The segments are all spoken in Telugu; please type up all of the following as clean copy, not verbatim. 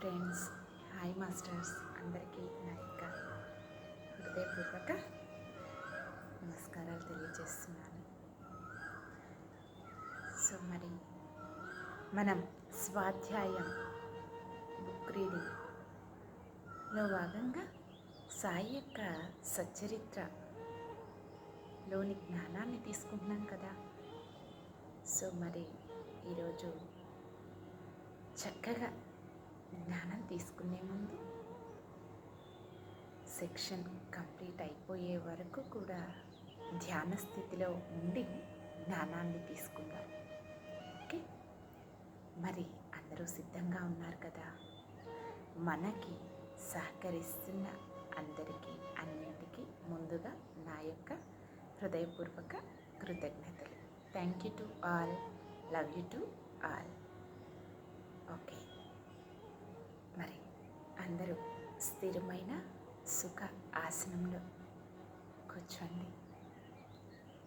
ఫ్రెండ్స్, హాయ్ మాస్టర్స్, అందరికీ నా యొక్క హృదయపూర్వక నమస్కారాలు తెలియజేస్తున్నాను. సో మరి మనం స్వాధ్యాయం బుక్ రీడింగ్లో భాగంగా సాయి యొక్క సచ్చరిత్రలోని జ్ఞానాన్ని తీసుకుంటున్నాం కదా. సో మరి ఈరోజు చక్కగా జ్ఞానం తీసుకునే ముందు సెక్షన్ కంప్లీట్ అయిపోయే వరకు కూడా ధ్యాన స్థితిలో ఉండి జ్ఞానాన్ని తీసుకుందాం. ఓకే, మరి అందరూ సిద్ధంగా ఉన్నారు కదా. మనకి సహకరిస్తున్న అందరికీ అన్నింటికీ ముందుగా నా యొక్క హృదయపూర్వక కృతజ్ఞతలు. Thank you to all, love you to all. Okay, మరి అందరూ స్థిరమైన సుఖ ఆసనంలో కూర్చోండి.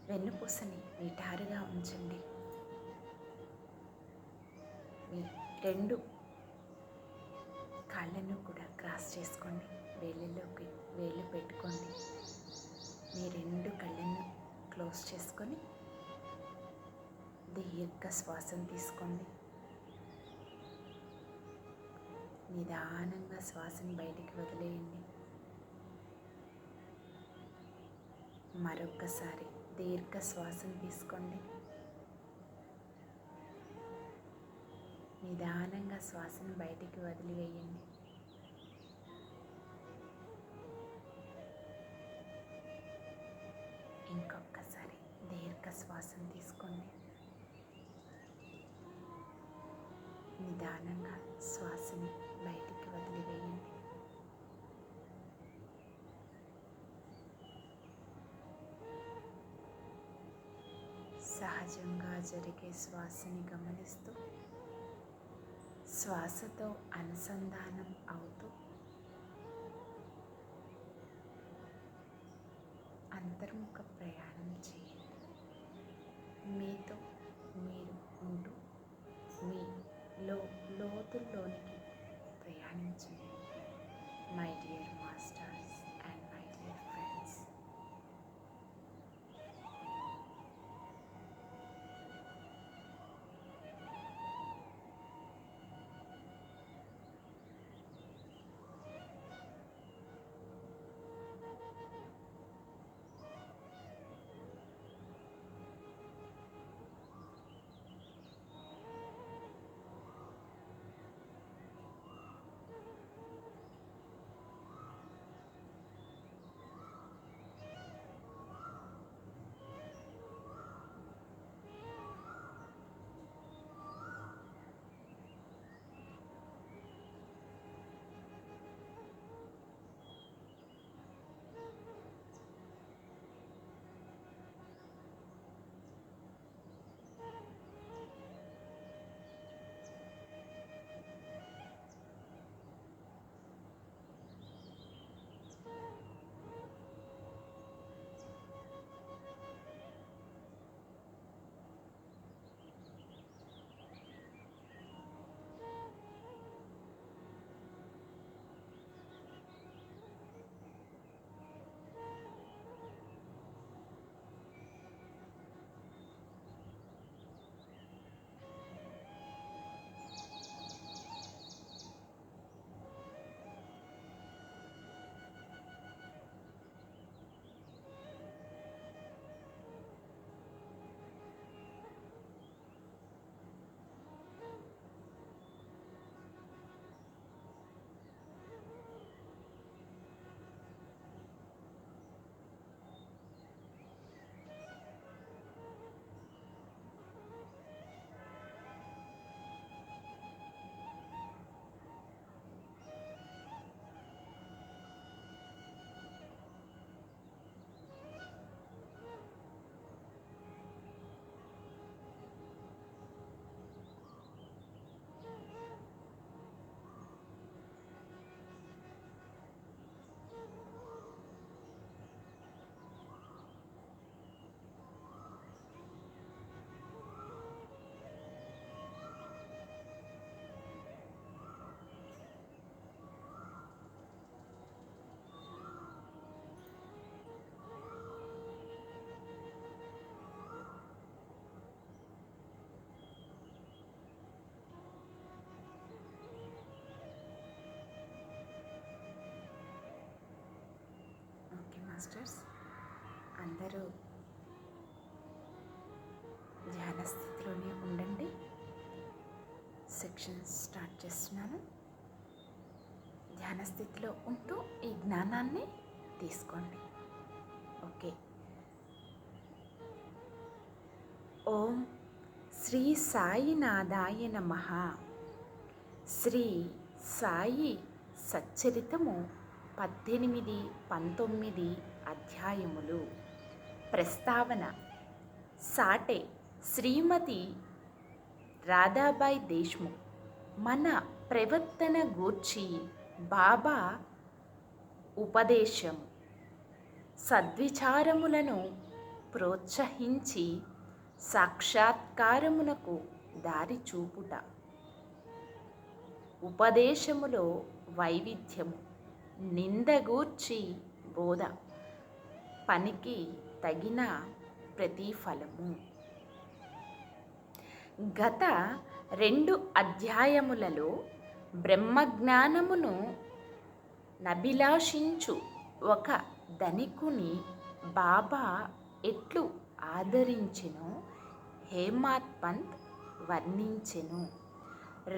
వెన్నుపూసని నిటారుగా ఉంచండి. మీ రెండు కాళ్ళను కూడా క్రాస్ చేసుకోండి. వేళ్ళలోకి వేళ్ళు పెట్టుకోండి. మీ రెండు కళ్ళను క్లోజ్ చేసుకొని దీర్ఘ శ్వాసను తీసుకోండి. నిదానంగా శ్వాసను బయటికి వదిలేయండి. మరొక్కసారి దీర్ఘ శ్వాసను తీసుకోండి. నిదానంగా శ్వాసను బయటికి వదిలివేయండి. ఇంకొకసారి దీర్ఘ శ్వాసను తీసుకోండి. నిదానంగా శ్వాసని బయటికి వదిలివేయండి. సహజంగా జరిగే శ్వాసని గమనిస్తూ శ్వాసతో అనుసంధానం అవుతూ అంతర్ముఖ ప్రయాణం చేయండి. మీతో మీరు ఉంటూ మీ లోతుల్లోనికి ప్రయాణించండి. My dear masters and my dear friends, masters. అందరూ ధ్యాన స్థితిలోనే ఉండండి. సెక్షన్ స్టార్ట్ చేస్తున్నాను. ధ్యాన స్థితిలో ఉంటూ ఈ జ్ఞానాన్ని తీసుకోండి. ఓకే. ఓం శ్రీ సాయినాథాయ నమః. శ్రీ సాయి సచ్చరితము 18, 19 అధ్యాయములు. ప్రస్తావన. సాటే శ్రీమతి రాధాబాయి దేశ్ముఖ్ మన ప్రవర్తన గూర్చి బాబా ఉపదేశం. సద్విచారములను ప్రోత్సహించి సాక్షాత్కారమునకు దారి చూపుట. ఉపదేశములో వైవిధ్యము. నిందగూర్చి బోధ. పనికి తగిన ప్రతిఫలము. గత 2 అధ్యాయములలో బ్రహ్మజ్ఞానమును నభిలాషించు ఒక ధనికుని బాబా ఎట్లు ఆదరించెనో హేమాత్ పంత్ వర్ణించెను.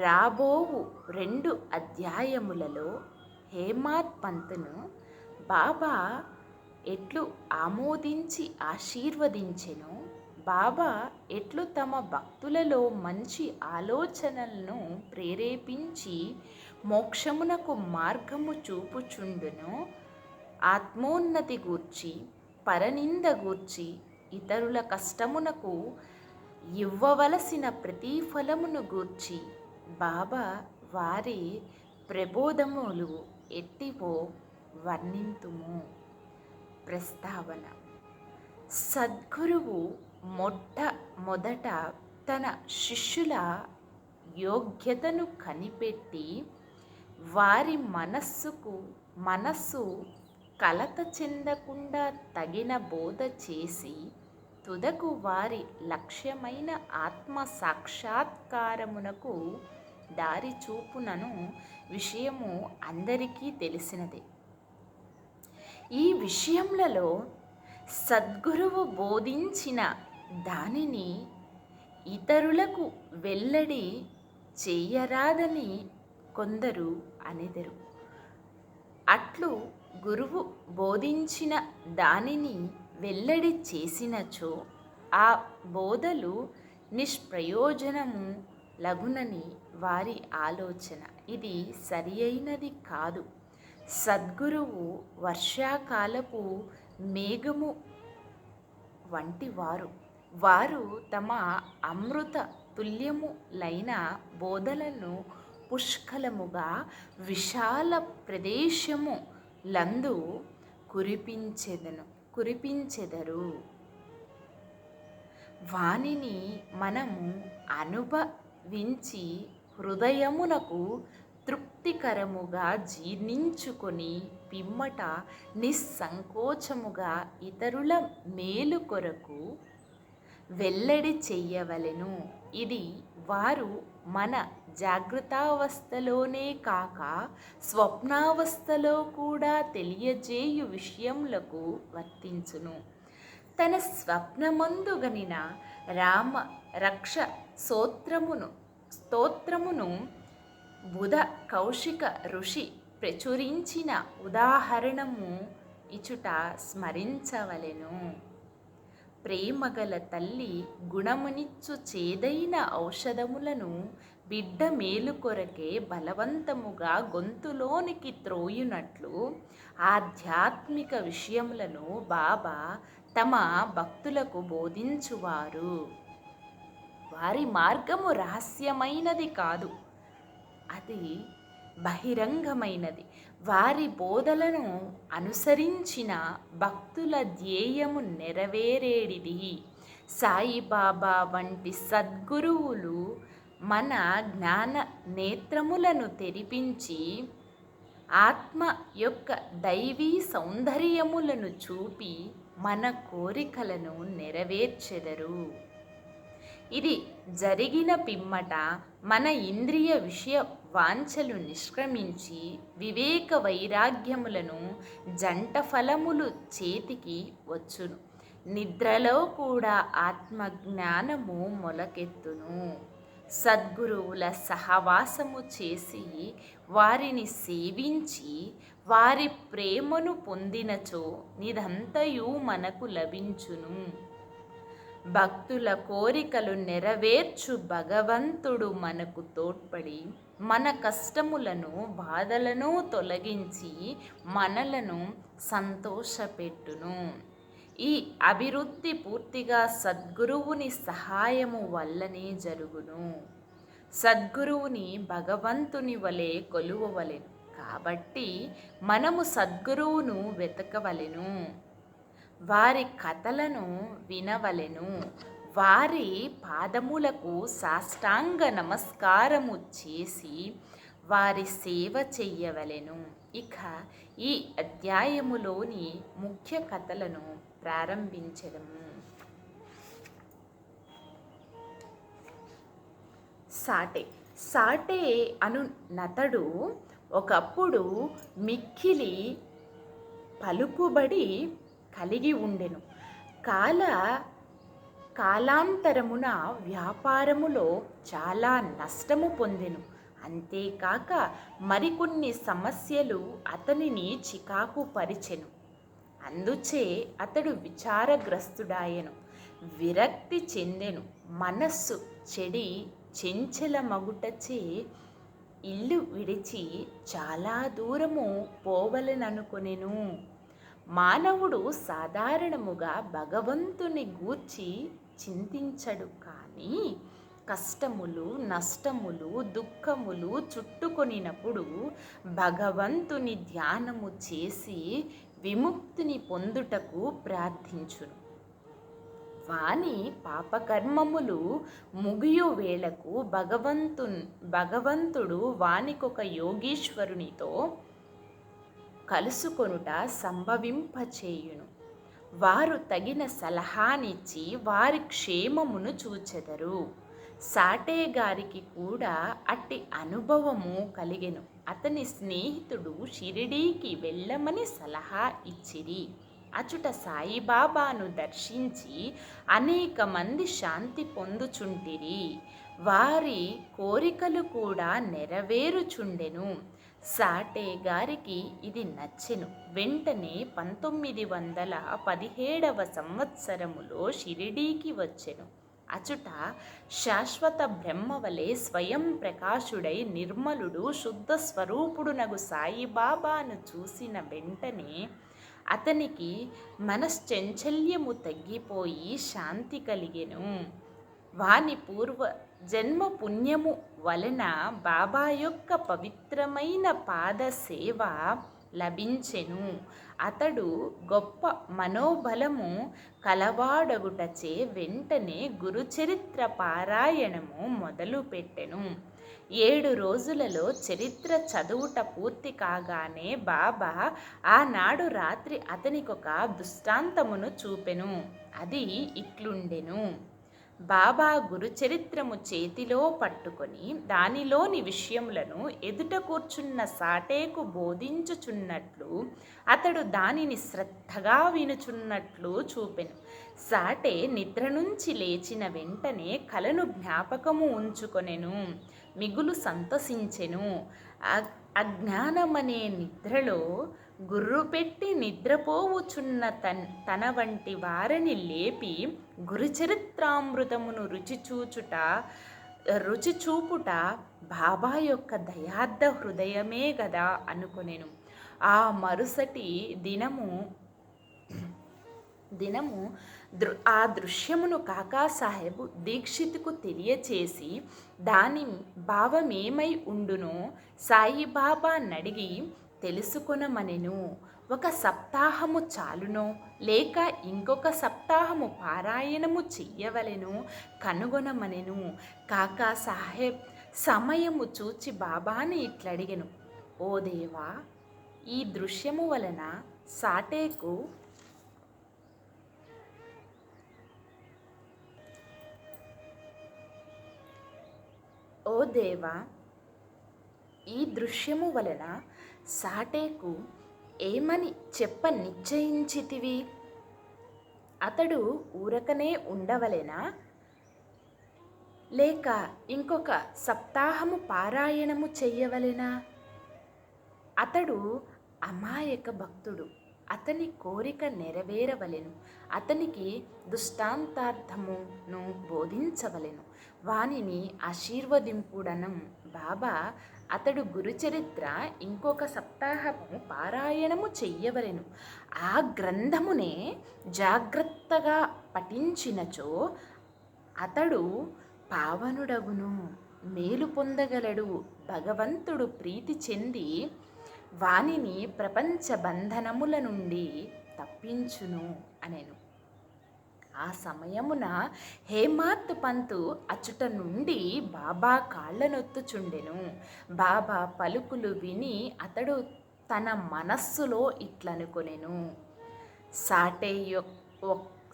రాబోవు 2 అధ్యాయములలో హేమాత్ పంత్ను బాబా ఎట్లు ఆమోదించి ఆశీర్వదించెనో, బాబా ఎట్లు తమ భక్తులలో మంచి ఆలోచనలను ప్రేరేపించి మోక్షమునకు మార్గము చూపుచుండునో, ఆత్మోన్నతి గూర్చి, పరనింద గూర్చి, ఇతరుల కష్టమునకు ఇవ్వవలసిన ప్రతిఫలమును గూర్చి బాబా వారి ప్రబోధములు ఎట్టివో వర్ణింతుము. ప్రస్తావన. సద్గురువు మొదట తన శిష్యుల యోగ్యతను కనిపెట్టి వారి మనస్సు కలత చెందకుండా తగిన బోధ చేసి తుదకు వారి లక్ష్యమైన ఆత్మ సాక్షాత్కారమునకు దారి చూపునను విషయము అందరికీ తెలిసినదే. ఈ విషయములలో సద్గురువు బోధించిన దానిని ఇతరులకు వెల్లడి చేయరాదని కొందరు అనెదరు. అట్లు గురువు బోధించిన దానిని వెల్లడి చేసినచో ఆ బోధలు నిష్ప్రయోజనము లగునని వారి ఆలోచన. ఇది సరియైనది కాదు. సద్గురువు వర్షాకాలపు మేఘము వంటివారు. వారు తమ అమృత తుల్యములైన బోధలను పుష్కలముగా విశాల ప్రదేశము లందు కురిపించెదరు. వానిని మనము అనుభవించి హృదయమునకు తృప్తికరముగా జీర్ణించుకొని పిమ్మట నిస్సంకోచముగా ఇతరుల మేలు కొరకు వెల్లడి చెయ్యవలెను. ఇది వారు మన జాగృతావస్థలోనే కాక స్వప్నావస్థలో కూడా తెలియజేయు విషయములకు వర్తించును. తన స్వప్నమందు గనిన రామ రక్ష స్తోత్రమును బుధ కౌశిక ఋషి ప్రచురించిన ఉదాహరణము ఇచుట స్మరించవలెను. ప్రేమగల తల్లి గుణమునిచ్చు చేదైన ఔషధములను బిడ్డ మేలు కొరకే బలవంతముగా గొంతులోనికి త్రోయునట్లు ఆధ్యాత్మిక విషయములను బాబా తమ భక్తులకు బోధించువారు. వారి మార్గము రహస్యమైనది కాదు, అది బహిరంగమైనది. వారి బోధలను అనుసరించిన భక్తుల ధ్యేయము నెరవేరేడిది. సాయిబాబా వంటి సద్గురువులు మన జ్ఞాన నేత్రములను తెరిపించి ఆత్మ యొక్క దైవీ సౌందర్యములను చూపి మన కోరికలను నెరవేర్చెదరు. ఇది జరిగిన పిమ్మట మన ఇంద్రియ విషయ వాంఛలు నిష్క్రమించి వివేక వైరాగ్యములను జంట ఫలములు చేతికి వచ్చును. నిద్రలో కూడా ఆత్మజ్ఞానము మొలకెత్తును. సద్గురువుల సహవాసము చేసి వారిని సేవించి వారి ప్రేమను పొందినచో నిదంతయు మనకు లభించును. భక్తుల కోరికలు నెరవేర్చు భగవంతుడు మనకు తోడ్పడి మన కష్టములను బాధలను తొలగించి మనలను సంతోషపెట్టును. ఈ అభివృద్ధి పూర్తిగా సద్గురువుని సహాయము వల్లనే జరుగును. సద్గురువుని భగవంతుని వలె కొలువవలెను. కాబట్టి మనము సద్గురువును వెతకవలెను. వారి కథలను వినవలెను. వారి పాదములకు సాష్టాంగ నమస్కారము చేసి వారి సేవ చెయ్యవలెను. ఇక ఈ అధ్యాయములోని ముఖ్య కథలను ప్రారంభించడము. సాటే అను నతడు ఒకప్పుడు మిక్కిలి పలుకుబడి కలిగి ఉండెను. కాలాంతరమున వ్యాపారములో చాలా నష్టము పొందెను. అంతేకాక మరికొన్ని సమస్యలు అతనిని చికాకు పరిచెను. అందుచే అతడు విచారగ్రస్తుడాయెను, విరక్తి చెందెను. మనస్సు చెడి చెంచలమగుటచే ఇల్లు విడిచి చాలా దూరము పోవలెననుకొనెను. మానవుడు సాధారణముగా భగవంతుని గూర్చి చింతించడు, కానీ కష్టములు, నష్టములు, దుఃఖములు చుట్టుకొనినప్పుడు భగవంతుని ధ్యానము చేసి విముక్తిని పొందుటకు ప్రార్థించును. వాని పాపకర్మములు ముగియు వేళకు భగవంతుడు వానికొక యోగీశ్వరునితో కలుసుకొనుట సంభవింపచేయును. వారు తగిన సలహానిచ్చి వారి క్షేమమును చూచెదరు. సాటే గారికి కూడా అట్టి అనుభవము కలిగెను. అతని స్నేహితుడు షిరిడీకి వెళ్ళమని సలహా ఇచ్చిరి. అచుట సాయిబాబాను దర్శించి అనేక మంది శాంతి పొందుచుంటిరి. వారి కోరికలు కూడా నెరవేరుచుండెను. సాటే గారికి ఇది నచ్చెను. వెంటనే 1917వ సంవత్సరములో షిరిడీకి వచ్చెను. అచుట శాశ్వత బ్రహ్మవలే స్వయం ప్రకాశుడై నిర్మలుడు శుద్ధ స్వరూపుడునగు సాయిబాబాను చూసిన వెంటనే అతనికి మనశ్చంచల్యము తగ్గిపోయి శాంతి కలిగెను. వాని పూర్వ జన్మ పుణ్యము వలన బాబా యొక్క పవిత్రమైన పాద సేవ లభించెను. అతడు గొప్ప మనోబలము కలవాడగుటచే వెంటనే గురుచరిత్ర పారాయణము మొదలుపెట్టెను. 7 రోజులలో చరిత్ర చదువుట పూర్తి కాగానే బాబా ఆనాడు రాత్రి అతనికొక దృష్టాంతమును చూపెను. అది ఇట్లుండెను. బాబా గురుచరిత్రము చేతిలో పట్టుకొని దానిలోని విషయములను ఎదుట కూర్చున్న సాటేకు బోధించుచున్నట్లు అతడు దానిని శ్రద్ధగా వినుచున్నట్లు చూపెను. సాటే నిద్ర నుంచి లేచిన వెంటనే కలను జ్ఞాపకము ఉంచుకొనెను. మిగులు సంతసించెను. అజ్ఞానమనే నిద్రలో గుర్రు పెట్టి నిద్రపోవుచున్న తన వంటి వారిని లేపి గురుచరిత్రామృతమును రుచి చూపుట బాబా యొక్క దయార్థ హృదయమే గదా అనుకొనెను. ఆ మరుసటి దినము ఆ దృశ్యమును కాకాసాహెబ్ దీక్షితుకు తెలియచేసి దాని భావమేమై ఉండునో సాయిబాబా నడిగి తెలుసుకొనమనెను. 1 సప్తాహము చాలునో లేక ఇంకొక సప్తాహము పారాయణము చెయ్యవలెను కనుగొనమనెను. కాకాసాహెబ్ సమయము చూచి బాబాని ఇట్లడిగెను, ఓ దేవా, ఈ దృశ్యము వలన సాటేకు ఓ దేవా, ఈ దృశ్యము వలన సాటేకు ఏమని చెప్ప నిశ్చయించితివి? అతడు ఊరకనే ఉండవలెనా, లేక ఇంకొక సప్తాహము పారాయణము చెయ్యవలెనా? అతడు అమాయక భక్తుడు, అతని కోరిక నెరవేరవలెను. అతనికి దృష్టాంతార్థమును బోధించవలెను, వానిని ఆశీర్వదింపుడనం. బాబా, అతడు గురుచరిత్ర ఇంకొక సప్తాహము పారాయణము చెయ్యవలెను. ఆ గ్రంథమునే జాగ్రత్తగా పఠించినచో అతడు పావనుడగును, మేలు పొందగలడు. భగవంతుడు ప్రీతి చెంది వానిని ప్రపంచ బంధనముల నుండి తప్పించును అనెను. ఆ సమయమున హేమాత్ పంతు అచుట నుండి బాబా కాళ్ళనొత్తుచుండెను. బాబా పలుకులు విని అతడు తన మనస్సులో ఇట్లనుకొనెను,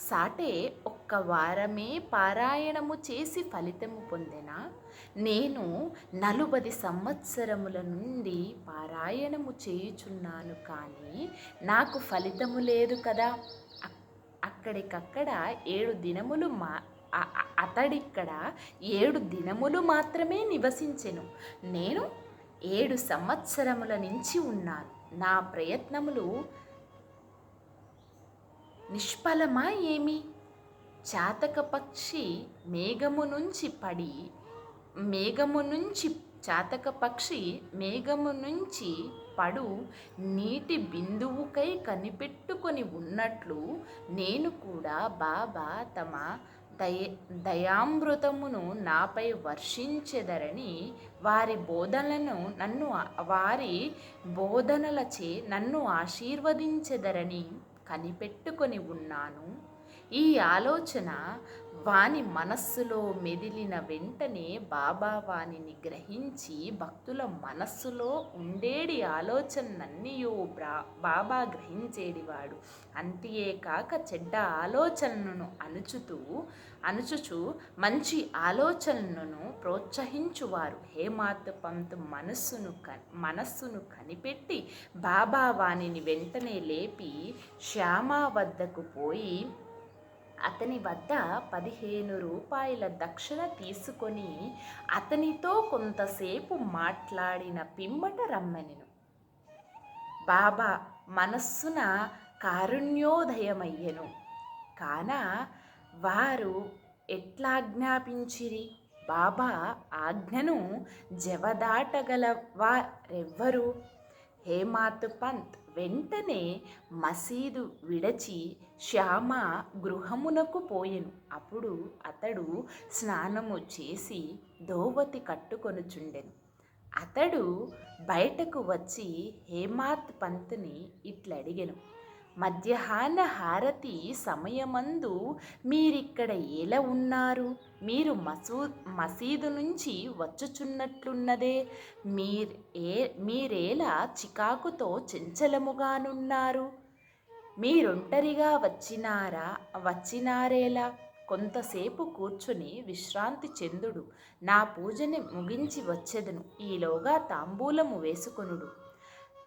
సాటే ఒక్క వారమే పారాయణము చేసి ఫలితము పొందెనా? నేను 40 సంవత్సరముల నుండి పారాయణము చేయుచున్నాను, కానీ నాకు ఫలితము లేదు కదా. అక్కడికక్కడ 7 దినములు అతడిక్కడ 7 దినములు మాత్రమే నివసించెను. నేను 7 సంవత్సరముల నుంచి ఉన్నాను. నా ప్రయత్నములు నిష్ఫలమా ఏమి? చాతక పక్షి మేఘము నుంచి పడు నీటి బిందువుకై కనిపెట్టుకొని ఉన్నట్లు నేను కూడా బాబా తమ దయామృతమును నాపై వర్షించెదరని వారి బోధనలచే నన్ను ఆశీర్వదించెదరని కనిపెట్టుకొని ఉన్నాను. ఈ ఆలోచన వాని మనస్సులో మెదిలిన వెంటనే బాబా వానిని గ్రహించి భక్తుల మనస్సులో ఉండేడి ఆలోచనన్నీయో బాబా గ్రహించేడివాడు. అంతేకాక చెడ్డ ఆలోచనలను అణుచుచు మంచి ఆలోచనలను ప్రోత్సహించువారు. హేమాత్ పంత్ మనస్సును కనిపెట్టి బాబా వానిని వెంటనే లేపి శ్యామా వద్దకు పోయి అతని వద్ద 15 రూపాయల దక్షిణ తీసుకొని అతనితో కొంతసేపు మాట్లాడిన పిమ్మట రమ్మనెను. బాబా మనస్సున కారుణ్యోదయమయ్యెను. కాన వారు ఎట్లాజ్ఞాపించిరి? బాబా ఆజ్ఞను జవదాటగల వారెవ్వరు? హేమాత్ పంత్ వెంటనే మసీదు విడచి శ్యామ గృహమునకు పోయెను. అప్పుడు అతడు స్నానము చేసి ధోవతి కట్టుకొనుచుండెను. అతడు బయటకు వచ్చి హేమాత్ పంత్ని ఇట్లడిగెను, మధ్యాహ్న హారతి సమయమందు మీరిక్కడ ఎలా ఉన్నారు? మీరు మసీదు నుంచి వచ్చుచున్నట్లున్నదే. మీరేలా చికాకుతో చంచలముగానున్నారు? మీరొంటరిగా వచ్చినారేలా? కొంతసేపు కూర్చుని విశ్రాంతి చెందుడు. నా పూజని ముగించి వచ్చెదను. ఈలోగా తాంబూలము వేసుకొనుడు.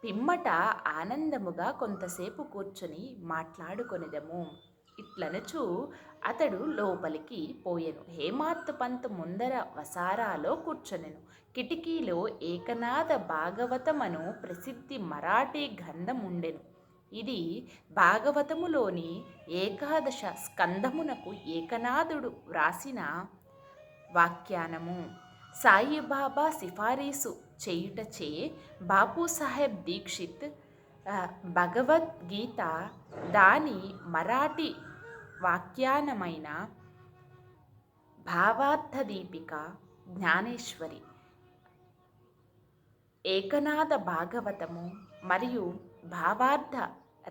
పిమ్మట ఆనందముగా కొంతసేపు కూర్చుని మాట్లాడుకొనిదము. ఇట్లనుచు అతడు లోపలికి పోయెను. హేమాత్ పంత్ ముందర వసారాలో కూర్చొనెను. కిటికీలో ఏకనాథ భాగవతమను ప్రసిద్ధి మరాఠీ గ్రంథముండెను. ఇది భాగవతములోని 11వ స్కంధమునకు ఏకనాథుడు వ్రాసిన వ్యాఖ్యానము. సాయిబాబా సిఫారసు చేయుటచే బాపూసాహెబ్ దీక్షిత్ భగవద్గీత దాని మరాఠీ వ్యాఖ్యానమైన భావార్థదీపిక, జ్ఞానేశ్వరి, ఏకనాథ భాగవతము మరియు భావార్థ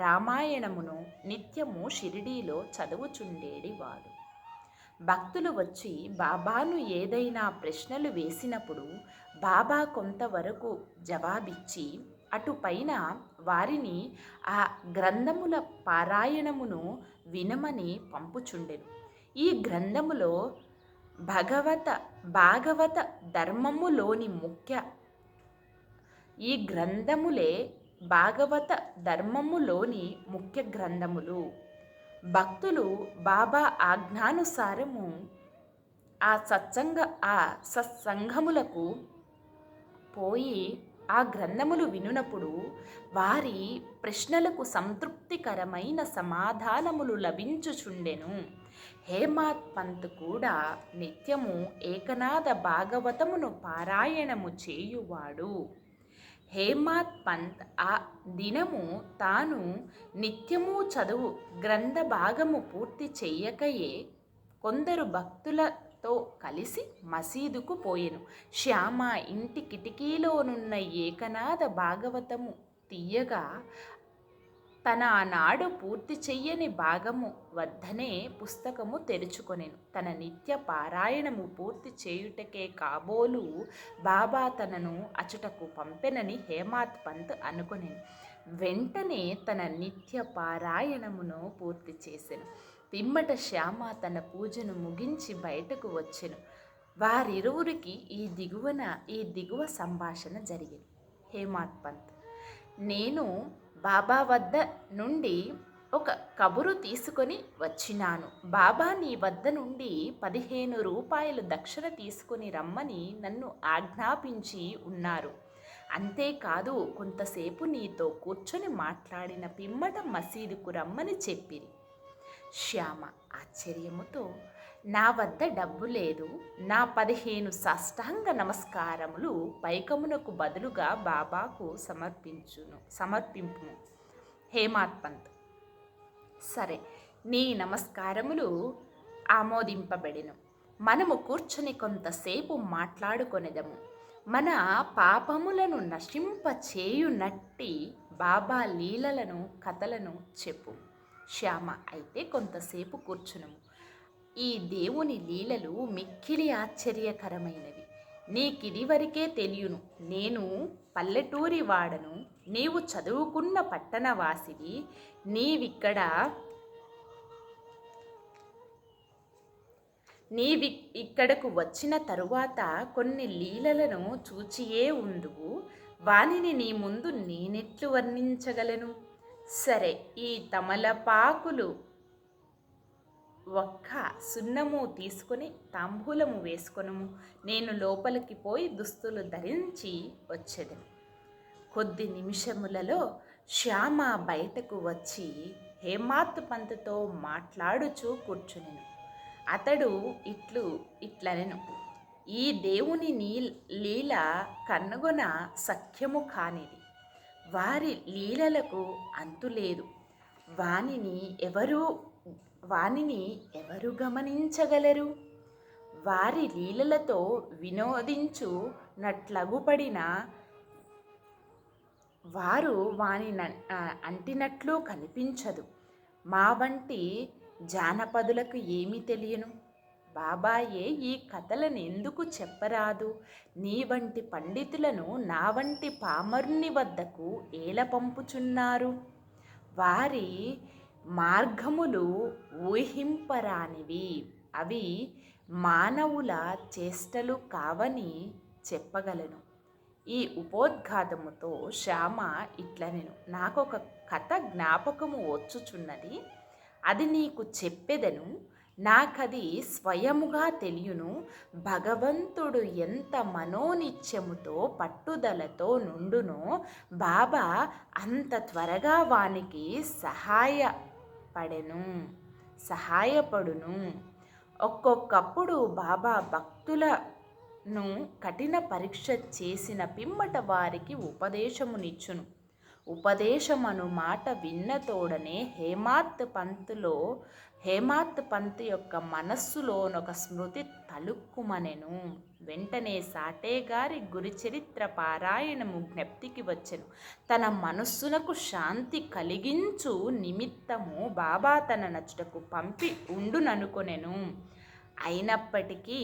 రామాయణమును నిత్యము షిరిడీలో చదువుచుండేడివాడు. భక్తులు వచ్చి బాబాను ఏదైనా ప్రశ్నలు వేసినప్పుడు బాబా కొంతవరకు జవాబిచ్చి అటుపైన వారిని ఆ గ్రంథముల పారాయణమును వినమని పంపుచుండెను. ఈ గ్రంథములో భాగవత ధర్మములోని ఈ గ్రంథములే భాగవత ధర్మములోని ముఖ్య గ్రంథములు. భక్తులు బాబా ఆజ్ఞానుసారము ఆ సత్సంగములకు పోయి ఆ గ్రంథములు వినునప్పుడు వారి ప్రశ్నలకు సంతృప్తికరమైన సమాధానములు లభించుచుండెను. హేమాత్ పంత్ కూడా నిత్యము ఏకనాథ భాగవతమును పారాయణము చేయువాడు. హేమాత్ పంత్ ఆ దినము తాను నిత్యము చదువు గ్రంథ భాగము పూర్తి చెయ్యకయే కొందరు భక్తులతో కలిసి మసీదుకు పోయెను. శ్యామ ఇంటి కిటికీలోనున్న ఏకనాథ భాగవతము తీయగా తన ఆనాడు పూర్తి చెయ్యని భాగము వద్దనే పుస్తకము తెరుచుకొనెను. తన నిత్య పారాయణము పూర్తి చేయుటకే కాబోలు బాబా తనను అచుటకు పంపెనని హేమాత్ పంత్ అనుకొనెను. వెంటనే తన నిత్య పారాయణమును పూర్తి చేసెను. పిమ్మట శ్యామ తన పూజను ముగించి బయటకు వచ్చెను. వారిరువురికి ఈ దిగువ సంభాషణ జరిగింది. హేమాత్ పంత్: నేను బాబా వద్ద నుండి ఒక కబురు తీసుకొని వచ్చినాను. బాబా నీ వద్ద నుండి 15 రూపాయలు దక్షిణ తీసుకొని రమ్మని నన్ను ఆజ్ఞాపించి ఉన్నారు. అంతేకాదు కొంతసేపు నీతో కూర్చొని మాట్లాడిన పిమ్మట మసీదుకు రమ్మని చెప్పిరి. శ్యామ ఆశ్చర్యముతో: నా వద్ద డబ్బు లేదు, నా 15 సాష్టాంగ నమస్కారములు పైకమునకు బదులుగా బాబాకు సమర్పింపుము. హేమాత్ పంత్: సరే, నీ నమస్కారములు ఆమోదింపబడెను. మనము కూర్చొని కొంతసేపు మాట్లాడుకొనెదము. మన పాపములను నశింపచేయునట్టి బాబా లీలలను కథలను చెప్పు. శ్యామ: అయితే కొంతసేపు కూర్చునము. ఈ దేవుని లీలలు మిక్కిలి ఆశ్చర్యకరమైనవి. నీకిదివరకే తెలియను. నేను పల్లెటూరి వాడను, నీవు చదువుకున్న పట్టణవాసివి. ఇక్కడకు వచ్చిన తరువాత కొన్ని లీలలను చూచియే ఉందువు. వానిని నీ ముందు నేనెట్లు వర్ణించగలను? సరే, ఈ తమలపాకులు ఒక్క సున్నము తీసుకొని తాంబూలము వేసుకొనుము. నేను లోపలికి పోయి దుస్తులు ధరించి వచ్చేదను. కొద్ది నిమిషములలో శ్యామ బయటకు వచ్చి హేమాత్ పంత్తో మాట్లాడుచూ కూర్చునెను. అతడు ఇట్లనెను: ఈ దేవుని లీల కనుగొన సఖ్యము కానిది. వారి లీలలకు అంతులేదు. వానిని ఎవరు గమనించగలరు? వారి లీలలతో వినోదించునట్లగుపడిన వారు వాని అంటినట్లు కనిపించదు. మా వంటి జానపదులకు ఏమి తెలియను? బాబాయే ఈ కథలను ఎందుకు చెప్పరాదు? నీ వంటి పండితులను నా వంటి పామరుని వద్దకు ఏల పంపుచున్నారు? వారి మార్గములు ఊహింపరానివి. అవి మానవుల చేష్టలు కావని చెప్పగలను. ఈ ఉపోద్ఘాతముతో శ్యామ ఇట్లనెను: నాకొక కథ జ్ఞాపకము వచ్చుచున్నది. అది నీకు చెప్పెదను. నాకది స్వయముగా తెలియను. భగవంతుడు ఎంత మనోనిత్యముతో పట్టుదలతో నుండునో బాబా అంత త్వరగా వానికి సహాయపడును. ఒక్కొక్కప్పుడు బాబా భక్తులను కఠిన పరీక్ష చేసిన పిమ్మట వారికి ఉపదేశమునిచ్చును. ఉపదేశమను మాట విన్న తోడనే హేమాత్ పంత్ యొక్క మనస్సులోనొక స్మృతి తలుక్కుమనెను. వెంటనే సాటే గారి గురుచరిత్ర పారాయణము జ్ఞప్తికి వచ్చెను. తన మనస్సునకు శాంతి కలిగించు నిమిత్తము బాబా తన నచుటకు పంపి ఉండుననుకొనెను. అయినప్పటికీ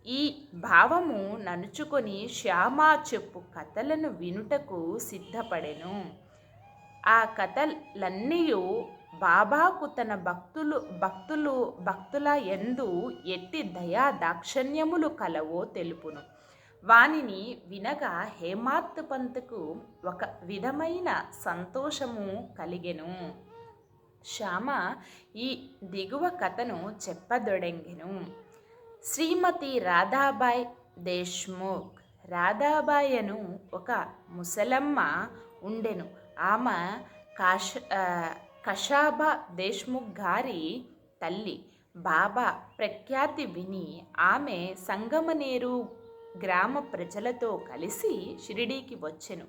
ఈ భావము ననుచుకొని శ్యామ చెప్పు కథలను వినుటకు సిద్ధపడెను. ఆ కథలన్నీయు బాబాకు తన భక్తుల యందు ఎట్టి దయా దాక్షణ్యములు కలవో తెలుపును. వానిని వినగా హేమాత్ పంత్కు ఒక విధమైన సంతోషము కలిగెను. శ్యామ ఈ దిగువ కథను చెప్పదొడంగెను. శ్రీమతి రాధాబాయ్ దేశ్ముఖ్. రాధాబాయ్ అను ఒక ముసలమ్మ ఉండెను. ఆమె కషాబా దేశ్ముఖ్ గారి తల్లి. బాబా ప్రఖ్యాతి విని ఆమె సంగమనేరు గ్రామ ప్రజలతో కలిసి షిరిడీకి వచ్చెను.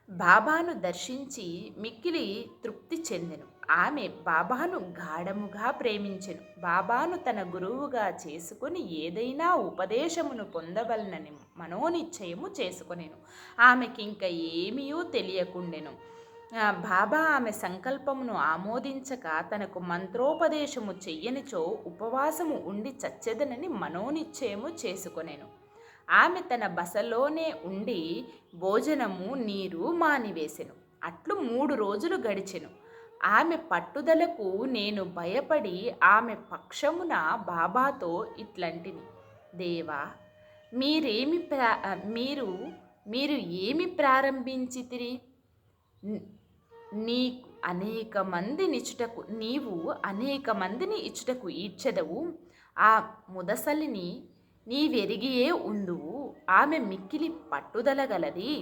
బాబాను దర్శించి మిక్కిలి తృప్తి చెందెను. ఆమె బాబాను గాఢముగా ప్రేమించెను. బాబాను తన గురువుగా చేసుకుని ఏదైనా ఉపదేశమును పొందవలనని మనోనిశ్చయము చేసుకొనెను. ఆమెకింక ఏమీయూ తెలియకుండెను. బాబా ఆమె సంకల్పమును ఆమోదించక తనకు మంత్రోపదేశము చెయ్యనిచో ఉపవాసము ఉండి చచ్చెదనని మనోనిశ్చయము చేసుకొనెను. ఆమె తన బసలోనే ఉండి భోజనము నీరు మానివేసెను. అట్లు 3 రోజులు గడిచెను. ఆమె పట్టుదలకు నేను భయపడి ఆమె పక్షమున బాబాతో ఇట్లంటిని, దేవా, మీరు ఏమి ప్రారంభించితిరి? నీవు అనేక మందిని ఇచ్చుటకు ఈడ్చెదవు. ఆ ముదసలిని నీవెరిగియే ఉందువు. ఆమె మిక్కిలి పట్టుదల గలది.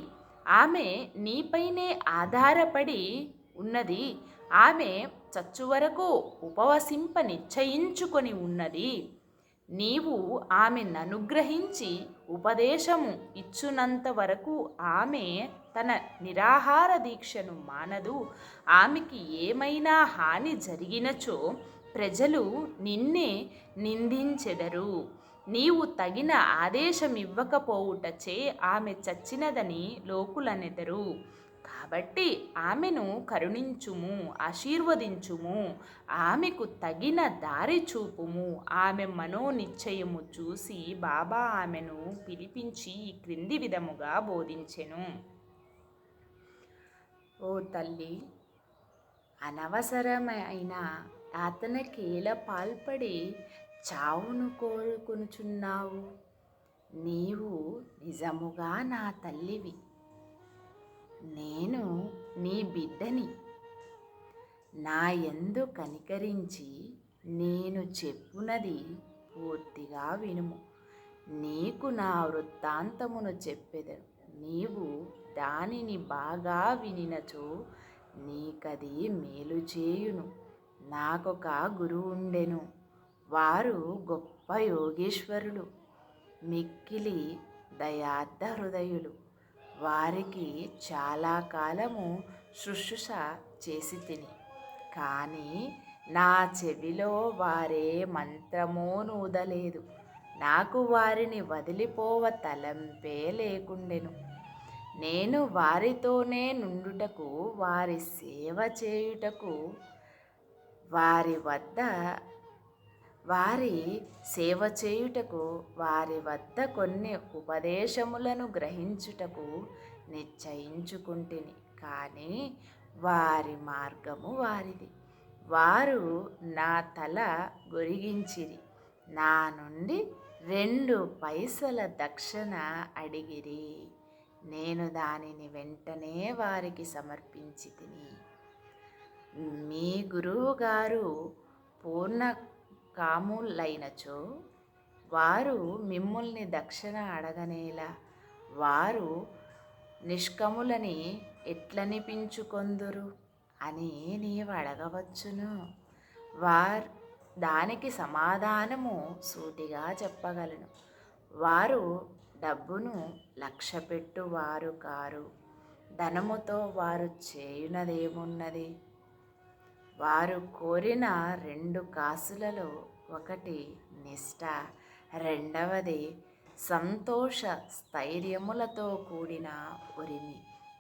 ఆమె నీపైనే ఆధారపడి ఉన్నది. ఆమె చచ్చు వరకు ఉపవసింప నిశ్చయించుకొని ఉన్నది. నీవు ఆమెననుగ్రహించి ఉపదేశము ఇచ్చునంత వరకు ఆమె తన నిరాహార దీక్షను మానదు. ఆమెకి ఏమైనా హాని జరిగినచో ప్రజలు నిన్నే నిందించెదరు. నీవు తగిన ఆదేశమివ్వకపోవుటచే ఆమె చచ్చినదని లోకులనెదరు. కాబట్టి ఆమెను కరుణించుము, ఆశీర్వదించుము, ఆమెకు తగిన దారి చూపుము. ఆమె మనోనిశ్చయము చూసి బాబా ఆమెను పిలిపించి ఈ క్రింది విధముగా బోధించెను. ఓ తల్లి, అనవసరమైన యాతనకేల పాల్పడి చావును కోరుకొనుచున్నావు? నీవు నిజముగా నా తల్లివి. నేను నీ బిడ్డని. నా యందు కనికరించి నేను చెప్పునది పూర్తిగా వినుము. నీకు నా వృత్తాంతమును చెప్పెదను. నీవు దానిని బాగా వినినచో నీకది మేలు చేయును. నాకొక గురువుండెను. వారు గొప్ప యోగేశ్వరులు, మిక్కిలి దయార్థ హృదయులు. వారికి చాలా కాలము శుశ్రూష చేసి తిని, కానీ నా చెవిలో వారే మంత్రమో నూదలేదు. నాకు వారిని వదిలిపోవ తలంపే లేకుండెను. నేను వారితోనే నుండుటకు, వారి సేవ చేయుటకు, వారి వద్ద కొన్ని ఉపదేశములను గ్రహించుటకు నిశ్చయించుకుంటుని. కానీ వారి మార్గము వారిది. వారు నా తల గొరిగించిరి. నా నుండి 2 పైసల దక్షిణ అడిగిరి. నేను దానిని వెంటనే వారికి సమర్పించి తిని. మీ గురువుగారు పూర్ణ కాములైనచో వారు మిమ్ముల్ని దక్షిణ అడగనేలా? వారు నిష్కములని ఎట్లనిపించుకొందురు అని నీవు అడగవచ్చును. దానికి సమాధానము సూటిగా చెప్పగలను. వారు డబ్బును లక్ష్యపెట్టువారు కారు. ధనముతో వారు చేయునదేమున్నది? వారు కోరిన 2 కాసులలో ఒకటి నిష్ఠ, రెండవది సంతోష స్థైర్యములతో కూడిన ఉరిమి.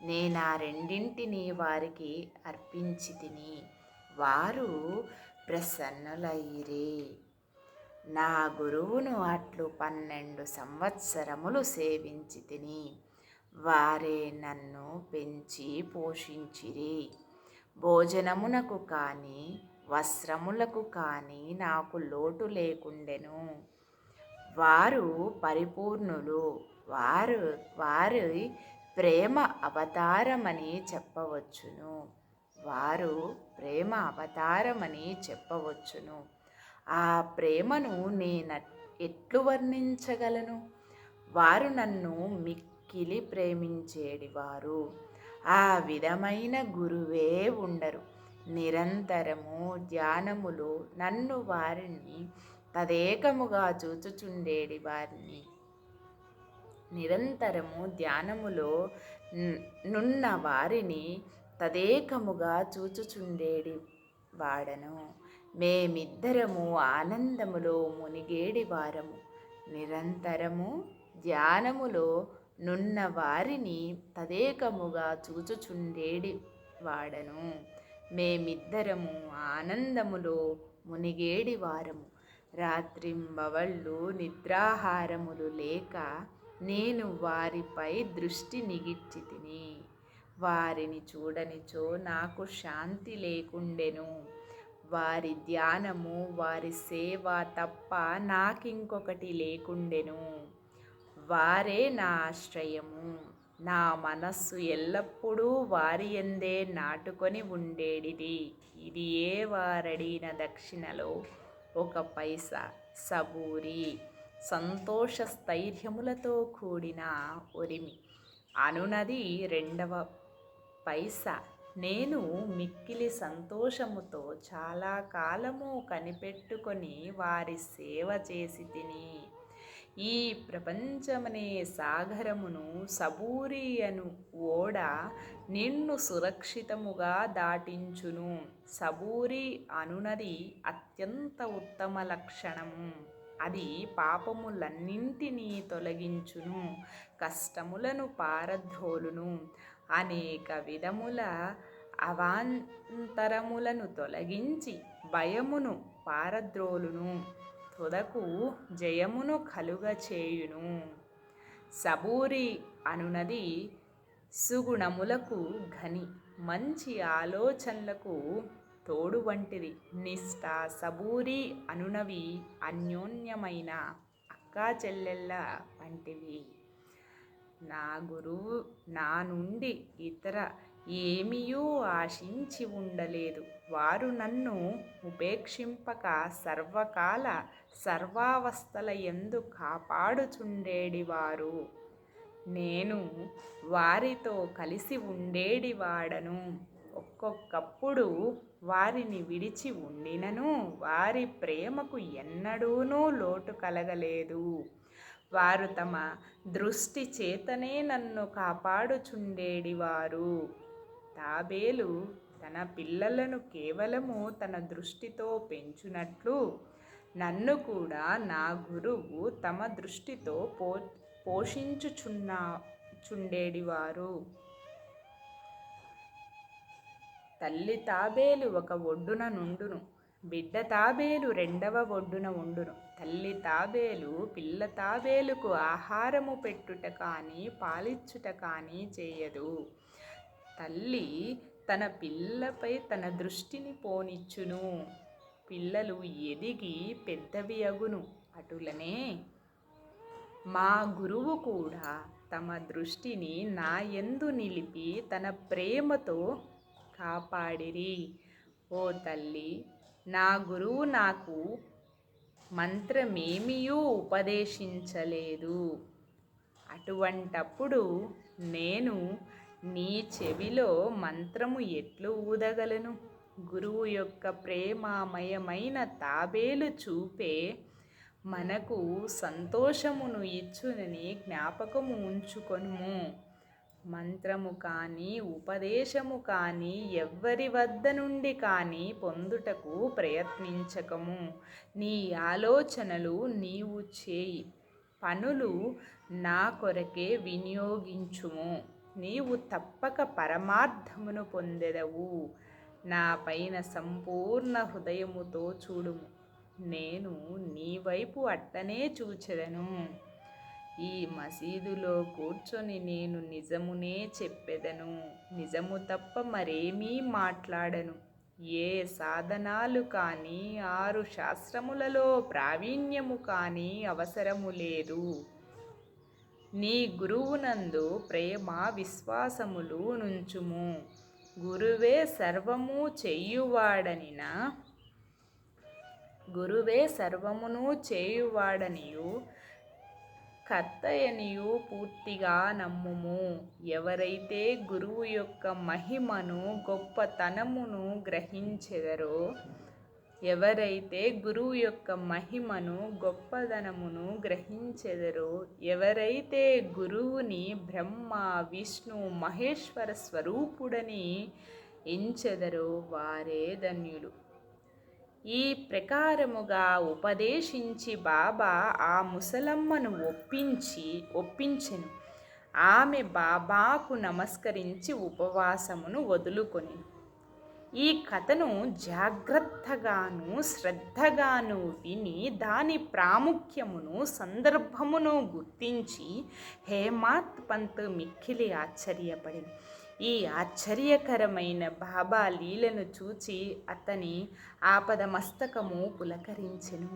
నేనా 2 వారికి అర్పించి తిని. వారు ప్రసన్నులైరి. నా గురువును అట్లు 12 సంవత్సరములు సేవించి తిని. వారే నన్ను పెంచి పోషించిరి. భోజనమునకు కానీ వస్త్రములకు కానీ నాకు లోటు లేకుండెను. వారు పరిపూర్ణులు. వారి ప్రేమ అవతారమని చెప్పవచ్చును. వారు ప్రేమ అవతారమని చెప్పవచ్చును. ఆ ప్రేమను ఎట్లు వర్ణించగలను? వారు నన్ను మిక్కిలి ప్రేమించేడివారు. ఆ విధమైన గురువే ఉండరు. నిరంతరము ధ్యానములో నన్ను వారిని తదేకముగా చూచుచుండేడి వారిని నిరంతరము ధ్యానములో నున్న వారిని తదేకముగా చూచుచుండేడి వాడను. మేమిద్దరము ఆనందములో మునిగేడి వారము. నిరంతరము ధ్యానములో నున్న వారిని తదేకముగా చూచుచుండేడి వాడను. మేమిద్దరము ఆనందములో మునిగేడి వారము. రాత్రింబవళ్ళు నిద్రాహారములు లేక నేను వారిపై దృష్టి నిగిడ్చి తిని. వారిని చూడనిచో నాకు శాంతి లేకుండెను. వారి ధ్యానము వారి సేవ తప్ప నాకింకొకటి లేకుండెను. వారే నా ఆశ్రయము. నా మనస్సు ఎల్లప్పుడూ వారి యందే నాటుకొని ఉండేడిది. ఇది ఏ వారడిగిన దక్షిణలో 1 పైసా సబూరి. సంతోష స్థైర్యములతో కూడిన ఒరిమి అనునది 2వ పైసా. నేను మిక్కిలి సంతోషముతో చాలా కాలము కనిపెట్టుకొని వారి సేవ చేసి తిని. ఈ ప్రపంచమనే సాగరమును సబూరి అను ఓడ నిన్ను సురక్షితముగా దాటించును. సబూరి అనునది అత్యంత ఉత్తమ లక్షణము. అది పాపములన్నింటినీ తొలగించును, కష్టములను పారద్రోలును, అనేక విధముల అవాంతరములను తొలగించి భయమును పారద్రోలును, తుదకు జయమును కలుగచేయును. సబూరి అనునది సుగుణములకు ఘని, మంచి ఆలోచనలకు తోడు వంటిది. నిష్ఠ, సబూరి అనునవి అన్యోన్యమైన అక్కా చెల్లెళ్ళ వంటివి. నా గురువు నా నుండి ఇతర ఏమీయూ ఆశించి ఉండలేదు. వారు నన్ను ఉపేక్షింపక సర్వకాల సర్వావస్థల యందు కాపాడుచుండేడివారు. నేను వారితో కలిసి ఉండేడివాడను. ఒక్కొక్కప్పుడు వారిని విడిచి ఉండినను వారి ప్రేమకు ఎన్నడూనూ లోటు కలగలేదు. వారు తమ దృష్టి చేతనే నన్ను కాపాడుచుండేడివారు. తాబేలు తన పిల్లలను కేవలము తన దృష్టితో పెంచునట్లు నన్ను కూడా నా గురువు తమ దృష్టితో పోషించుచుండేడివారు. తల్లి తాబేలు ఒక ఒడ్డున నుండును, బిడ్డ తాబేలు 2వ ఒడ్డున ఉండును. తల్లి తాబేలు పిల్ల తాబేలుకు ఆహారము పెట్టుట కానీ పాలిచ్చుట కానీ చేయదు. తల్లి తన పిల్లపై తన దృష్టిని పోనిచ్చును. పిల్లలు ఎదిగి పెద్దవి అగును. అటులనే మా గురువు కూడా తమ దృష్టిని నా యందు నిలిపి తన ప్రేమతో కాపాడిరి. ఓ తల్లి, నా గురువు నాకు మంత్రమేమియూ ఉపదేశించలేదు. అటువంటప్పుడు నేను నీ చెవిలో మంత్రము ఎట్లు ఊదగలను? గురువు యొక్క ప్రేమామయమైన తాబేలు చూపే మనకు సంతోషమును ఇచ్చునని జ్ఞాపకము ఉంచుకొనుము. మంత్రము కానీ ఉపదేశము కానీ ఎవ్వరి వద్ద నుండి కానీ పొందుటకు ప్రయత్నించకము. నీ ఆలోచనలు నీవు చేయి పనులు నా కొరకే వినియోగించుము. నీవు తప్పక పరమార్థమును పొందెదవు. నా పైన సంపూర్ణ హృదయముతో చూడుము. నేను నీ వైపు అట్టనే చూచెదను. ఈ మసీదులో కూర్చొని నేను నిజమునే చెప్పెదను, నిజము తప్ప మరేమీ మాట్లాడను. ఏ సాధనాలు కానీ 6 శాస్త్రములలో ప్రావీణ్యము కానీ అవసరము లేదు. నీ గురువునందు ప్రేమ విశ్వాసములు నుంచుము. గురువే సర్వము చేయువాడనియు కర్తయనియు పూర్తిగా నమ్ముము. ఎవరైతే గురువు యొక్క మహిమను గొప్పతనమును గ్రహించెదరో ఎవరైతే గురువుని బ్రహ్మ విష్ణు మహేశ్వర స్వరూపుడని ఎంచెదరో వారే ధన్యులు. ఈ ప్రకారముగా ఉపదేశించి బాబా ఆ ముసలమ్మను ఒప్పించెను. ఆమె బాబాకు నమస్కరించి ఉపవాసమును వదులుకొనెను. ఈ కథను జాగ్రత్తగాను శ్రద్ధగాను విని దాని ప్రాముఖ్యమును సందర్భమును గుర్తించి హేమాత్ పంత్ మిక్కిలి ఆశ్చర్యపడింది. ఈ ఆశ్చర్యకరమైన బాబా లీలను చూచి అతని ఆపదమస్తకము పులకరించెను.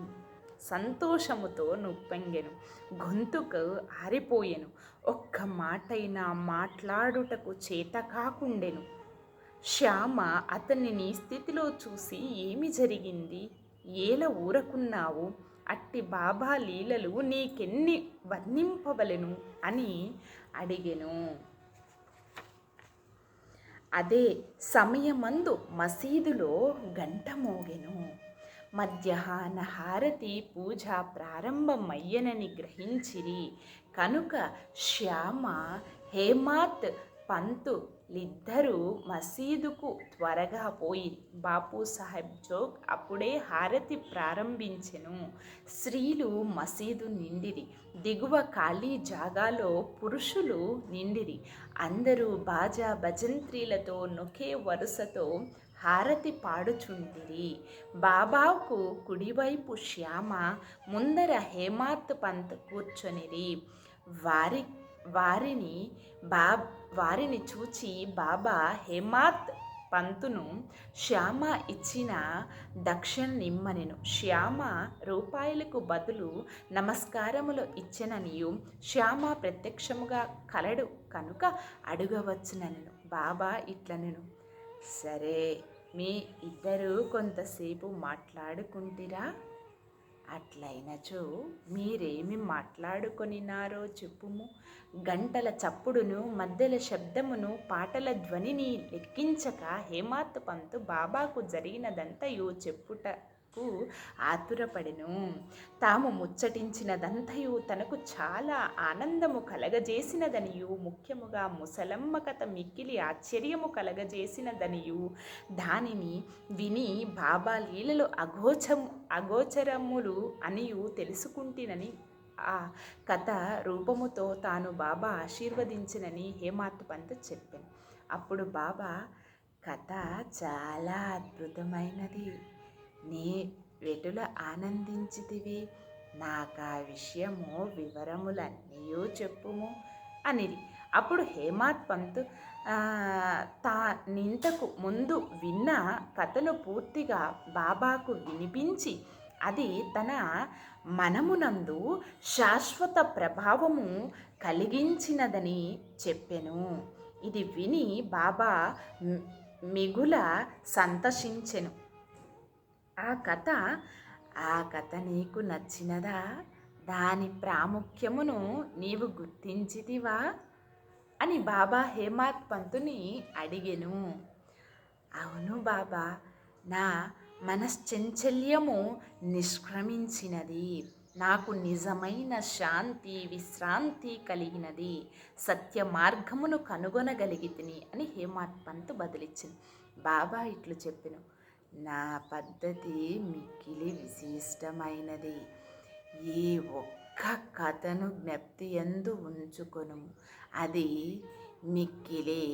సంతోషముతో నుప్పంగెను. గొంతుకు ఆరిపోయెను. ఒక్క మాటైనా మాట్లాడుటకు చేత కాకుండెను. శ్యామ అతనిని స్థితిలో చూసి ఏమి జరిగింది, ఏల ఊరకున్నావు, అట్టి బాబా లీలలు నీకెన్ని వర్ణింపవలెను అని అడిగెను. అదే సమయమందు మసీదులో గంట మోగెను. మధ్యాహ్న హారతి పూజ ప్రారంభమయ్యనని గ్రహించిరి కనుక శ్యామ హేమాత్ పంతు లిద్దరూ మసీదుకు త్వరగా పోయి బాపు సాహెబ్ జోగ్ అప్పుడే హారతి ప్రారంభించెను. స్త్రీలు మసీదు నిండిరి. దిగువ ఖాళీ జాగాలో పురుషులు నిండిరి. అందరూ బాజా భజంత్రీలతో నొకే వరుసతో హారతి పాడుచుంటిరి. బాబాకు కుడివైపు శ్యామ, ముందర హేమాత్ పంత్ కూర్చొనిరి. వారిని చూచి బాబా హేమాత్ పంతును శ్యామ ఇచ్చిన దక్షిణ నిమ్మనెను. శ్యామ రూపాయలకు బదులు నమస్కారములు ఇచ్చెననియు శ్యామ ప్రత్యక్షముగా కలడు కనుక అడుగవచ్చునెను. బాబా ఇట్లనెను, సరే, మీ ఇద్దరూ కొంతసేపు మాట్లాడుకుంటిరా? అట్లయినచో మీరేమి మాట్లాడుకొనినారో చెప్పుము. గంటల చప్పుడును మధ్యల శబ్దమును పాటల ధ్వనిని లెక్కించక హేమాత్ పంతు బాబాకు జరిగినదంతయు చెప్పుటకు ఆతురపడెను. తాము ముచ్చటించినదంతయు తనకు చాలా ఆనందము కలగజేసినదనియు ముఖ్యముగా ముసలమ్మ కథ మిక్కిలి ఆశ్చర్యము కలగజేసినదనియు దానిని విని బాబా లీలలు అగోచరములు అనియు తెలుసుకుంటినని ఆ కథ రూపముతో తాను బాబా ఆశీర్వదించినని హేమాత్ పంత్ చెప్పాను. అప్పుడు బాబా, కథ చాలా అద్భుతమైనది, నీ వెటుల ఆనందించితివి, నాకా విషయము వివరములన్నీయూ చెప్పుము అనిది. అప్పుడు హేమాత్ పంత్ తానింతకు ముందు విన్న కథను పూర్తిగా బాబాకు వినిపించి అది తన మనమునందు శాశ్వత ప్రభావము కలిగించినదని చెప్పెను. ఇది విని బాబా మిగుల సంతోషించెను. ఆ కథ నీకు నచ్చినదా? దాని ప్రాముఖ్యమును నీవు గుర్తించితివా అని బాబా హేమాత్ పంతుని అడిగెను. అవును బాబా, నా మనశ్చంచల్యము నిష్క్రమించినది, నాకు నిజమైన శాంతి విశ్రాంతి కలిగినది, సత్య మార్గమును కనుగొనగలిగితిని అని హేమాత్ పంత్ బదిలిచ్చింది. బాబా ఇట్లు చెప్పెను, నా పద్ధతి మిక్కిలి విశిష్టమైనది. ఈ ఒక్క కథను జ్ఞప్తి యందు ఉంచుకొను, అది మిక్కిలి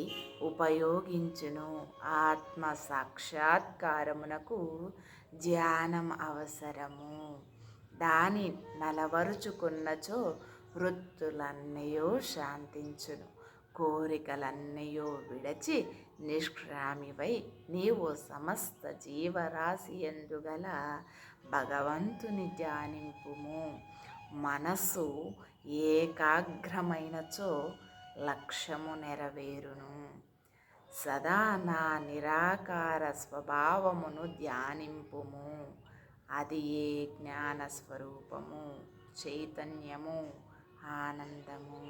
ఉపయోగించును. ఆత్మ సాక్షాత్కారమునకు ధ్యానం అవసరము. దాని నలవరుచుకున్నచో వృత్తులన్నయో శాంతించును. కోరికలన్నయో విడచి నిష్క్రామివై నీవు సమస్త జీవరాశి ఎందుగల భగవంతుని ధ్యానింపుము. మనస్సు ఏకాగ్రమైనచో లక్ష్యము నెరవేరును. సదా నా నిరాకార స్వభావమును ధ్యానింపుము. అది ఏ జ్ఞాన స్వరూపము, చైతన్యము, ఆనందము.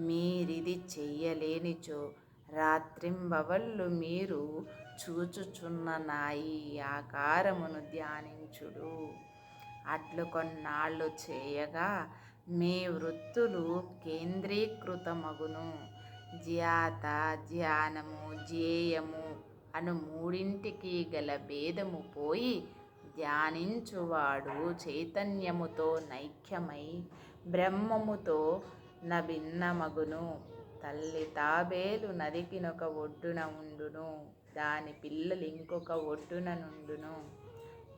మీరిది చెయ్యలేనిచో రాత్రింబవళ్ళు మీరు చూచుచున్న నా ఈ ఆకారమును ధ్యానించుడు. అట్లు కొన్నాళ్ళు చేయగా మీ వృత్తులు కేంద్రీకృతమగును. ధ్యాత, ధ్యానము, ధ్యేయము అను మూడింటికి గల భేదము పోయి ధ్యానించువాడు చైతన్యముతో నైక్యమై బ్రహ్మముతో నభిన్నమగును. తల్లి తాబేలు నదికినొక ఒడ్డున ఉండును, దాని పిల్లలు ఇంకొక ఒడ్డున నుండును.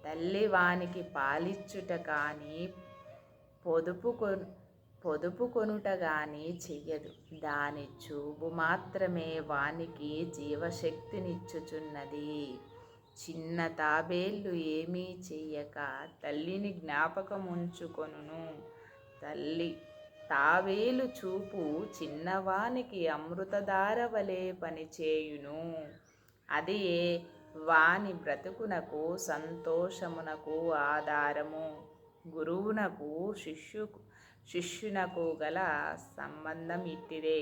తల్లి వానికి పాలిచ్చుట కానీ పొదుపు కొనుట గాని చెయ్యదు. దాని చూపు మాత్రమే వానికి జీవశక్తినిచ్చుచున్నది. చిన్న తాబేళ్ళు ఏమీ చెయ్యక తల్లిని జ్ఞాపకముంచుకొనును. తల్లి తాబేలు చూపు చిన్నవానికి అమృతధార వలె పనిచేయును. అది వాని బ్రతుకునకు సంతోషమునకు ఆధారము. గురువునకు శిష్యునకు గల సంబంధం ఇట్టిదే.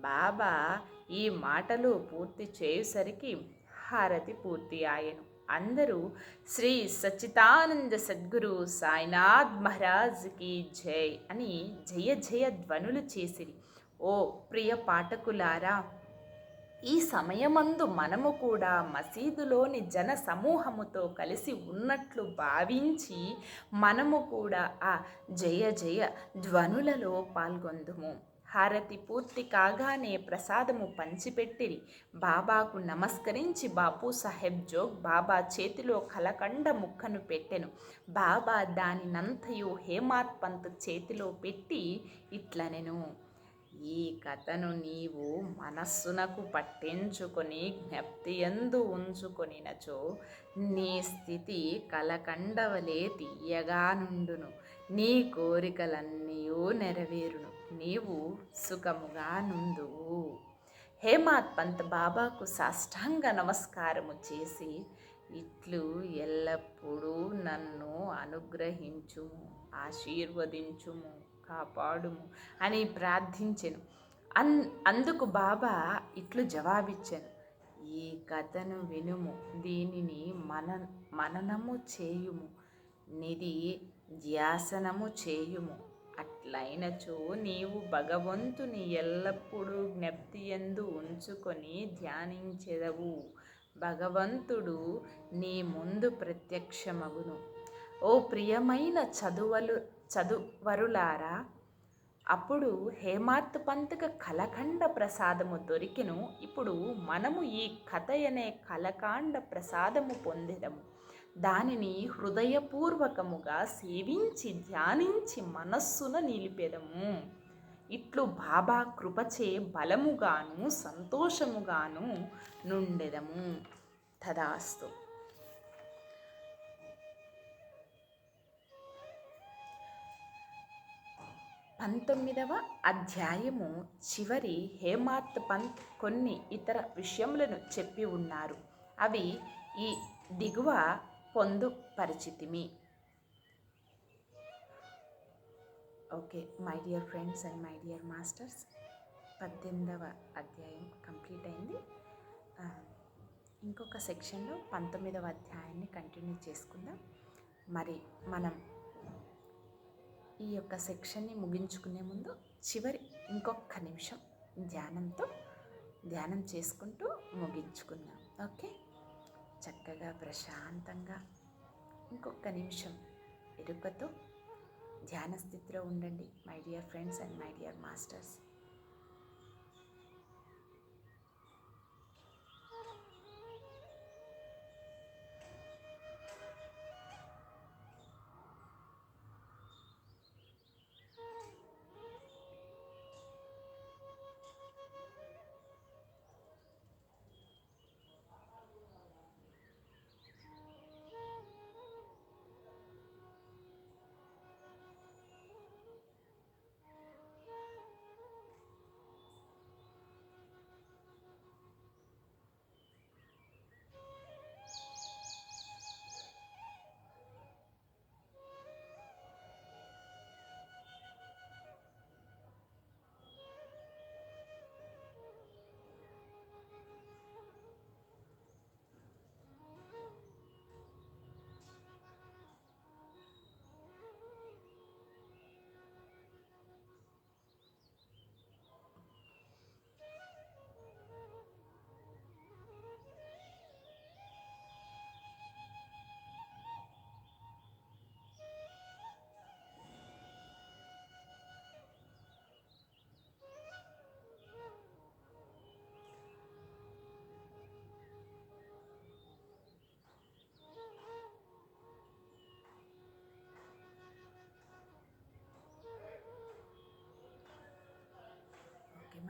బాబా ఈ మాటలు పూర్తి చేయుసరికి హారతి పూర్తి ఆయను. అందరూ శ్రీ సచ్చిదానంద సద్గురు సాయినాథ్ మహారాజ్కి జై అని జయ జయ ధ్వనులు చేసిరి. ఓ ప్రియ పాఠకులారా, ఈ సమయమందు మనము కూడా మసీదులోని జన సమూహముతో కలిసి ఉన్నట్లు భావించి మనము కూడా ఆ జయ జయ ధ్వనులలో పాల్గొందుము. హారతి పూర్తి కాగానే ప్రసాదము పంచిపెట్టిరి. బాబాకు నమస్కరించి బాపు సాహెబ్ జోగ్ బాబా చేతిలో కలకండ ముక్కను పెట్టెను. బాబా దానినంతయు హేమాత్ పంత్ చేతిలో పెట్టి ఇట్లనెను: ఈ కథను నీవు మనస్సునకు పట్టించుకొని జ్ఞప్తియందు ఉంచుకొనినచో నీ స్థితి కలకండవలే తీయగా నుండును. నీ కోరికలన్నీయూ నెరవేరును. నీవు సుఖముగా నుందువు. హేమాత్ పంత్ బాబాకు సాష్టాంగ నమస్కారము చేసి ఇట్లు ఎల్లప్పుడూ నన్ను అనుగ్రహించుము, ఆశీర్వదించుము, కాపాడుము అని ప్రార్థించెను. అందుకు బాబా ఇట్లు జవాబిచ్చెను: ఈ కథను వినుము, దీనిని మననము చేయుము, నిధి ధ్యాసనము చేయుము. అట్లయినచో నీవు భగవంతుని ఎల్లప్పుడూ జ్ఞప్తియందు ఉంచుకొని ధ్యానించెదవు. భగవంతుడు నీ ముందు ప్రత్యక్షమగును. ఓ ప్రియమైన చదువరులారా, అప్పుడు హేమాత్ పంత్కు కలకండ ప్రసాదము దొరికెను. ఇప్పుడు మనము ఈ కథ అనే కలకాండ ప్రసాదము పొందెదము. దానిని హృదయపూర్వకముగా సేవించి ధ్యానించి మనస్సున నిలిపెదము. ఇట్లు బాబా కృపచే బలముగాను సంతోషముగాను నుండెదము. తదాస్తు. 19వ అధ్యాయము చివరి హేమాత్ పంత్ కొన్ని ఇతర విషయములను చెప్పి ఉన్నారు. అవి ఈ దిగువ పొందుపరిచితిమి. Okay my dear friends and my dear masters, 18వ అధ్యాయం కంప్లీట్ అయింది. ఇంకొక సెక్షన్లో 19వ అధ్యాయాన్ని కంటిన్యూ చేసుకుందాం. మరి మనం ఈ యొక్క సెక్షన్ని ముగించుకునే ముందు చివరి ఇంకొక నిమిషం ధ్యానం చేసుకుంటూ ముగించుకుందాం. ఓకే, చక్కగా ప్రశాంతంగా ఇంకొక నిమిషం ఎరుకతో ధ్యాన స్థితిలో ఉండండి my dear friends and my dear masters.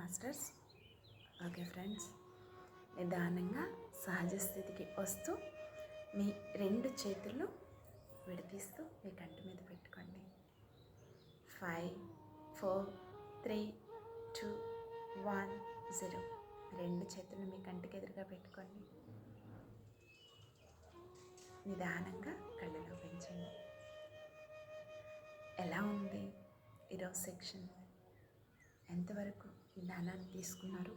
Masters. Okay friends, నిదానంగా సహజ స్థితికి వస్తూ మీ 2 చేతులు విడదీస్తూ మీ కంటి మీద పెట్టుకోండి. 5 4 3 2 1 0. 2 చేతులు మీ కంటికి ఎదురుగా పెట్టుకోండి. నిదానంగా కళ్ళలో పెంచండి. ఎలా ఉంది ఈరోజు సెక్షన్? ఎంతవరకు జ్ఞానాన్ని తీసుకున్నారు?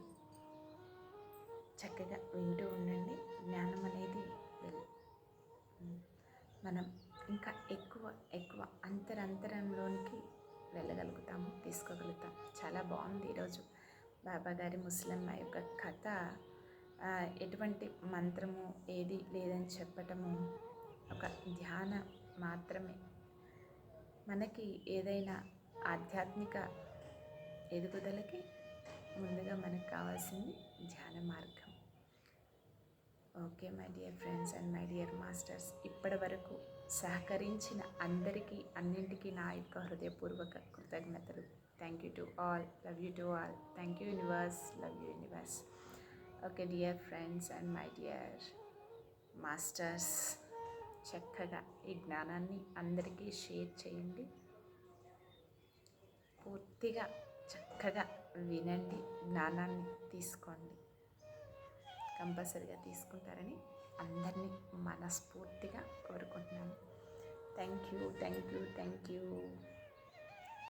చక్కగా వింటూ ఉండండి. జ్ఞానం అనేది మనం ఇంకా ఎక్కువ అంతరంలోనికి వెళ్ళగలుగుతాము, తీసుకోగలుగుతాం. చాలా బాగుంది ఈరోజు బాబా గారి ముసలమ్మ యొక్క కథ. ఎటువంటి మంత్రము ఏది లేదని చెప్పటము ఒక ధ్యానం మాత్రమే. మనకి ఏదైనా ఆధ్యాత్మిక ఎదుగుదలకి ముందుగా మనకు కావాల్సింది ధ్యాన మార్గం. Okay my dear friends and my dear masters, ఇప్పటి వరకు సహకరించిన అందరికీ అన్నింటికీ నా యొక్క హృదయపూర్వక కృతజ్ఞతలు. Thank you to all, love you to all. Thank you universe, love you universe. Okay dear friends and my dear masters, చక్కగా ఈ జ్ఞానాన్ని అందరికీ షేర్ చేయండి. పూర్తిగా చక్కగా వినండి, జ్ఞానాన్ని తీసుకోండి. కంపల్సరీగా తీసుకుంటారని అందరినీ మనస్ఫూర్తిగా కోరుకుంటున్నాను. Thank you.